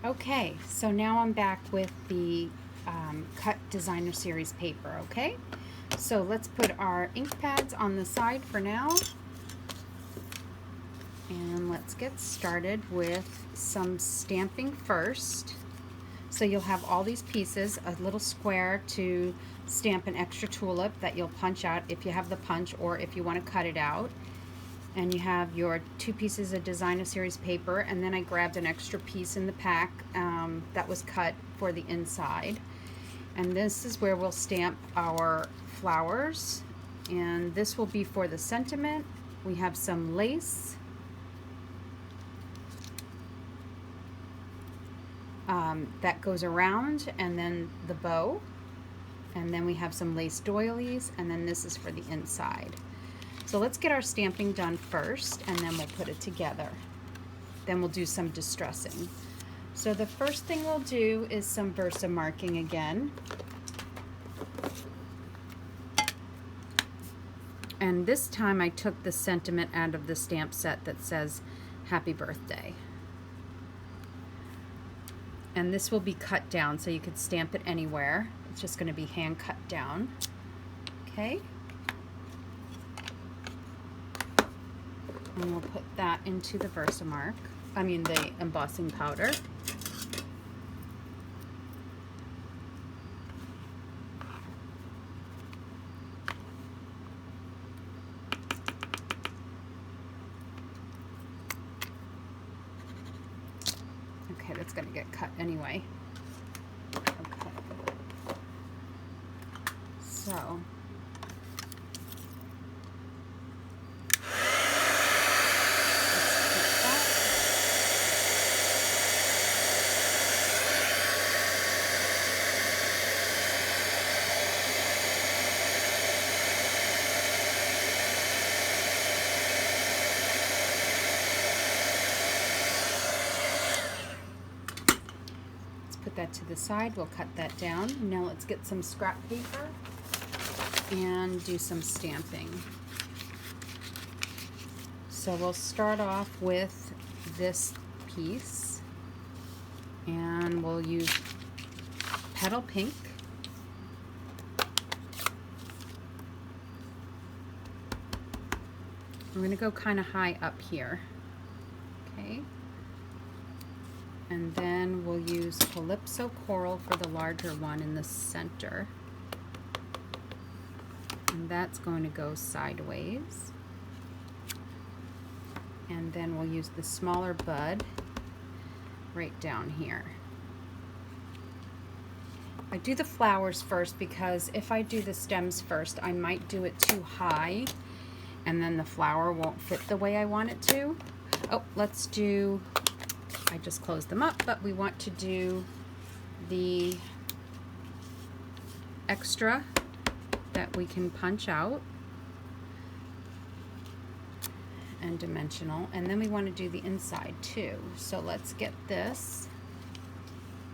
Okay, so now I'm back with the cut designer series paper, okay? So let's put our ink pads on the side for now. And let's get started with some stamping first. So you'll have all these pieces, a little square to stamp an extra tulip that you'll punch out if you have the punch or if you want to cut it out. And you have your 2 pieces of designer series paper, and then I grabbed an extra piece in the pack that was cut for the inside. And this is where we'll stamp our flowers, and this will be for the sentiment. We have some lace, that goes around, and then the bow, and then we have some lace doilies, and then this is for the inside. So let's get our stamping done first, and then we'll put it together. Then we'll do some distressing. So the first thing we'll do is some Versa marking again. And this time I took the sentiment out of the stamp set that says Happy Birthday. And this will be cut down, so you could stamp it anywhere. It's just going to be hand cut down. Okay. And we'll put that into the Versamark, the embossing powder. Okay, that's going to get cut anyway. Okay. So put that to the side. We'll cut that down. Now let's get some scrap paper and do some stamping. So we'll start off with this piece, and we'll use petal pink. I'm going to go kind of high up here. Okay. And then we'll use Calypso Coral for the larger one in the center. And that's going to go sideways. And then we'll use the smaller bud right down here. I do the flowers first because if I do the stems first, I might do it too high and then the flower won't fit the way I want it to. Oh, let's do... I just closed them up, but we want to do the extra that we can punch out and dimensional, and then we want to do the inside too. So let's get this,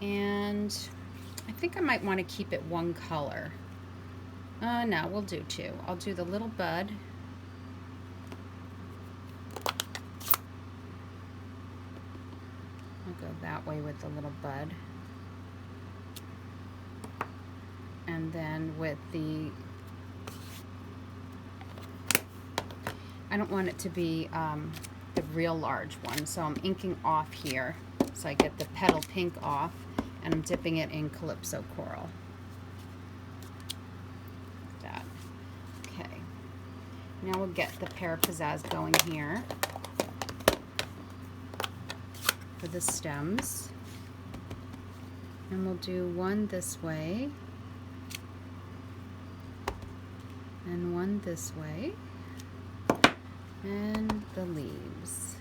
and I think I might want to keep it one color. No, we'll do 2. I'll do the little bud. Go that way with the little bud, and then with the, I don't want it to be the real large one, so I'm inking off here so I get the petal pink off, and I'm dipping it in Calypso Coral. Like that. Okay, now we'll get the pear pizzazz going here for the stems, and we'll do one this way and one this way, and the leaves.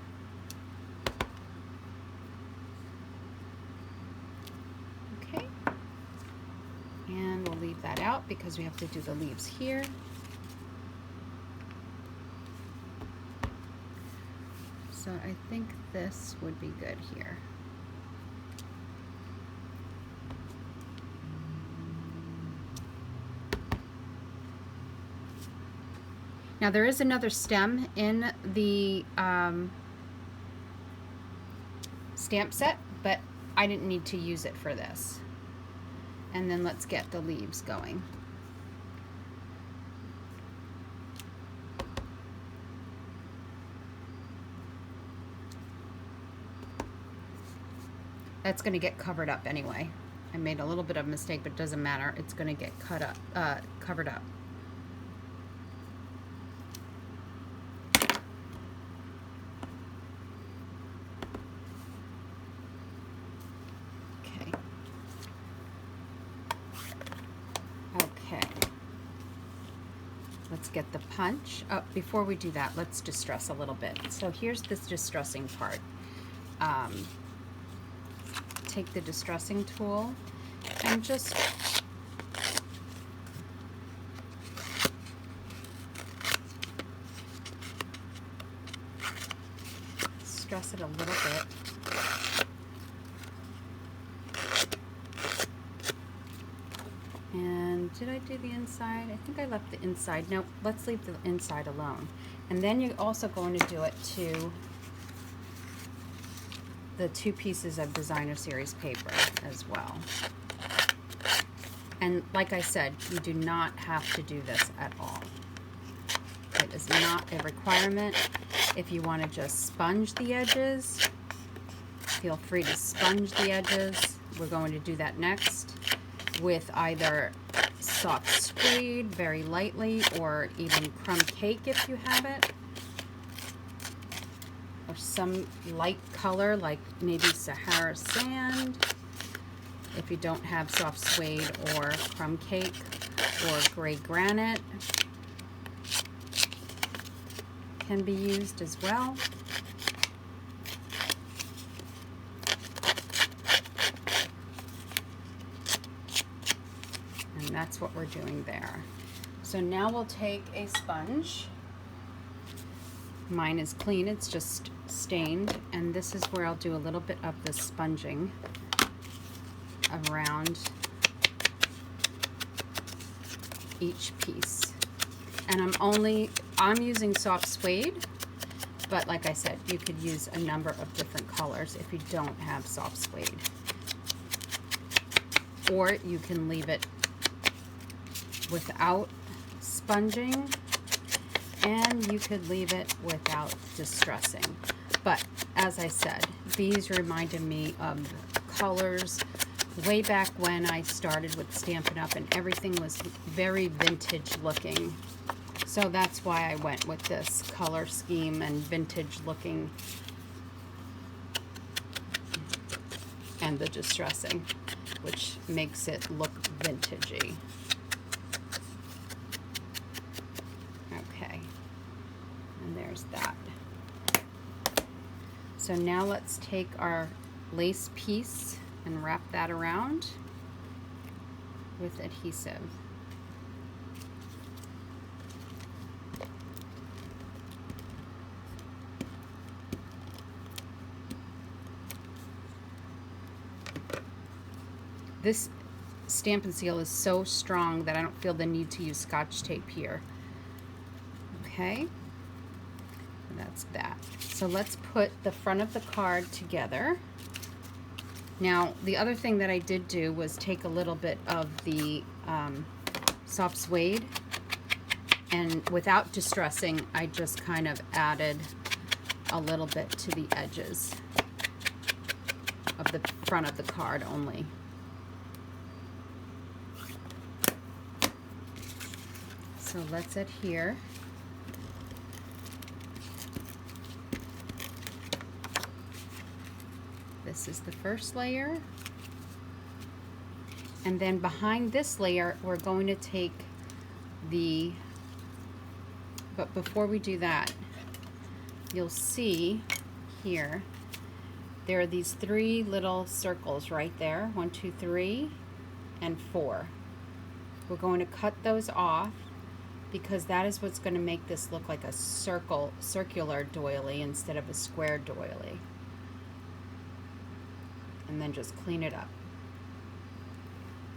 Okay, and we'll leave that out because we have to do the leaves here. So I think this would be good here. Now there is another stem in the stamp set, but I didn't need to use it for this. And then let's get the leaves going. That's going to get covered up anyway. I made a little bit of a mistake, but it doesn't matter. It's going to get covered up. Okay. Okay. Let's get the punch. Oh, before we do that, let's distress a little bit. So here's this distressing part. Take the distressing tool and just stress it a little bit. And did I do the inside? I think I left the inside. No, let's leave the inside alone. And then you're also going to do it to the 2 pieces of designer series paper as well. And like I said, you do not have to do this at all. It is not a requirement. If you want to just sponge the edges, feel free to sponge the edges. We're going to do that next with either soft suede very lightly, or even crumb cake if you have it, or some light color like maybe Sahara sand if you don't have soft suede, or crumb cake, or gray granite can be used as well. And that's what we're doing there. So now we'll take a sponge. Mine is clean, it's just stained, and this is where I'll do a little bit of the sponging around each piece. And I'm using soft suede, but like I said, you could use a number of different colors if you don't have soft suede. Or you can leave it without sponging, and you could leave it without distressing. But as I said, these reminded me of colors way back when I started with Stampin' Up, and everything was very vintage looking. So that's why I went with this color scheme and vintage looking, and the distressing, which makes it look vintagey. Okay, and there's that. So now let's take our lace piece and wrap that around with adhesive. This Stampin' Seal is so strong that I don't feel the need to use Scotch tape here. Okay, and that's that. So let's put the front of the card together. Now, the other thing that I did do was take a little bit of the soft suede, and without distressing, I just kind of added a little bit to the edges of the front of the card only. So let's adhere. This is the first layer. And then behind this layer, we're going to take the, but before we do that, you'll see here, there are these 3 little circles right there, 1, 2, 3, and 4. We're going to cut those off because that is what's going to make this look like a circular doily instead of a square doily. And then just clean it up.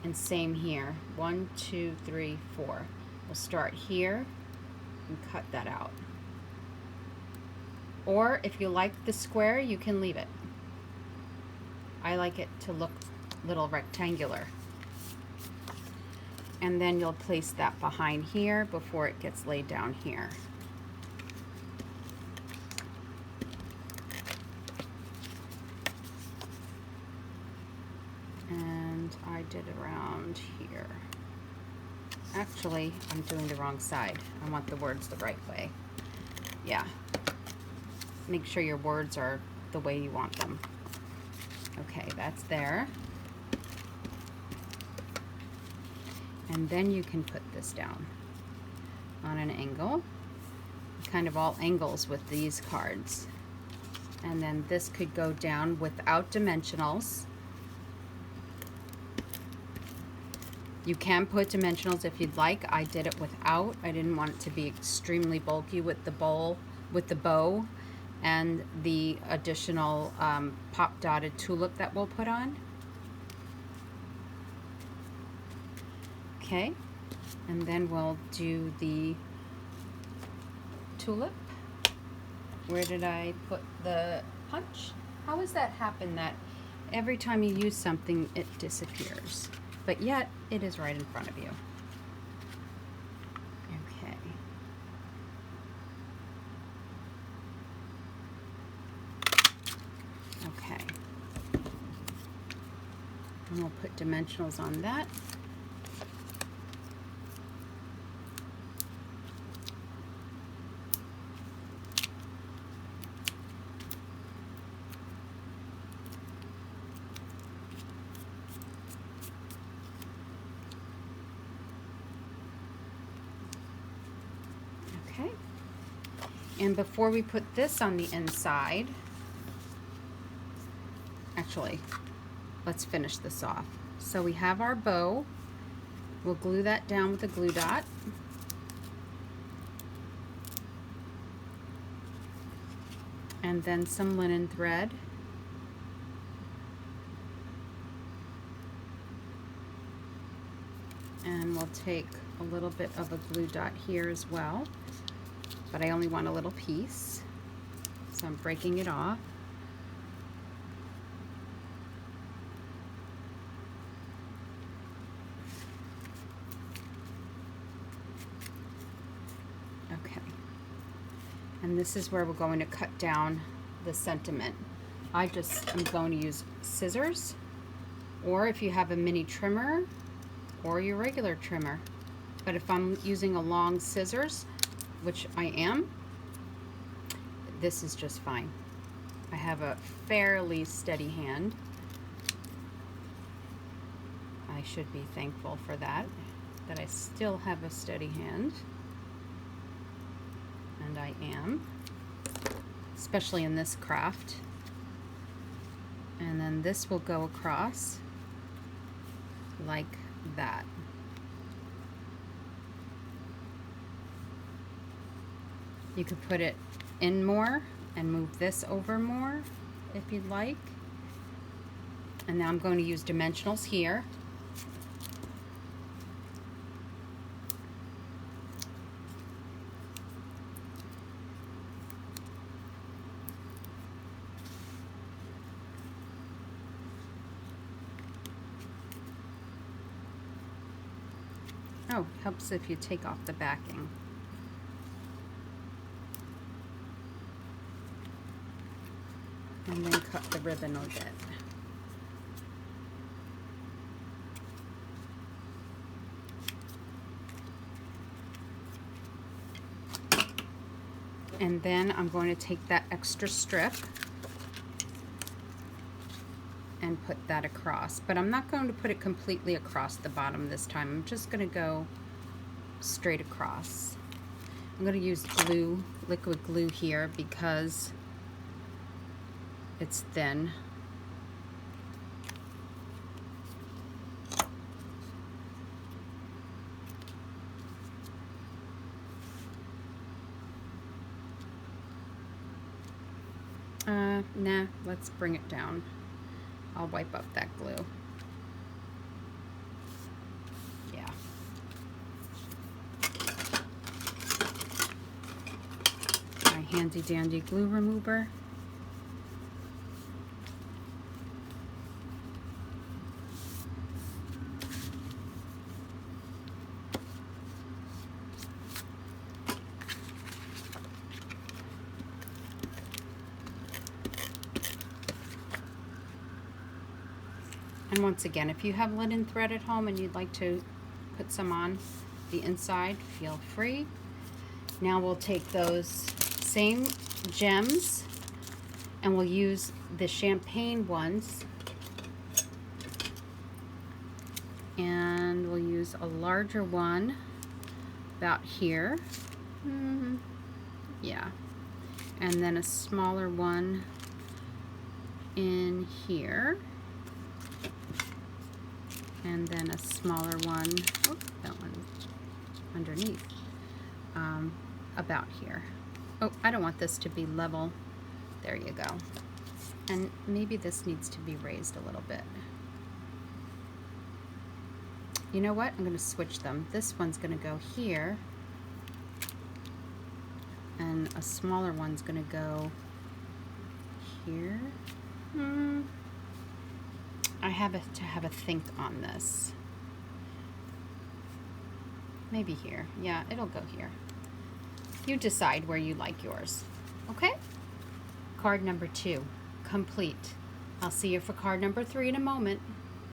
And same here, 1, 2, 3, 4. We'll start here and cut that out. Or if you like the square, you can leave it. I like it to look little rectangular. And then you'll place that behind here before it gets laid down here. And I did around here. Actually, I'm doing the wrong side. I want the words the right way. Yeah. Make sure your words are the way you want them. Okay, that's there. And then you can put this down on an angle. Kind of all angles with these cards. And then this could go down without dimensionals. You can put dimensionals if you'd like. I did it without. I didn't want it to be extremely bulky with the bow and the additional pop dotted tulip that we'll put on. Okay, and then we'll do the tulip. Where did I put the punch? How does that happen that every time you use something it disappears, but yet it is right in front of you? Okay. Okay. And we'll put dimensionals on that. Okay. And before we put this on the inside, actually, let's finish this off. So we have our bow. We'll glue that down with a glue dot. And then some linen thread. And we'll take a little bit of a glue dot here as well, but I only want a little piece, so I'm breaking it off. Okay, and this is where we're going to cut down the sentiment. I'm going to use scissors, or if you have a mini trimmer, or your regular trimmer. But if I'm using a long scissors, which I am, this is just fine. I have a fairly steady hand. I should be thankful for that I still have a steady hand. And I am, especially in this craft. And then this will go across like that. You could put it in more and move this over more if you'd like. And now I'm going to use dimensionals here. Oh, helps if you take off the backing. And then cut the ribbon a bit. And then I'm going to take that extra strip and put that across. But I'm not going to put it completely across the bottom this time. I'm just going to go straight across. I'm going to use glue, liquid glue here because it's thin. Nah, let's bring it down. I'll wipe up that glue. Yeah. My handy dandy glue remover. And once again, if you have linen thread at home and you'd like to put some on the inside, feel free. Now we'll take those same gems and we'll use the champagne ones, and we'll use a larger one about here. Yeah, and then a smaller one in here, and then a smaller one, oh, that one underneath, about here. Oh, I don't want this to be level. There you go. And maybe this needs to be raised a little bit. You know what? I'm going to switch them. This one's going to go here, and a smaller one's going to go here. I have to have a think on this. Maybe here. Yeah, it'll go here. You decide where you like yours. Okay? Card number 2, complete. I'll see you for card number 3 in a moment.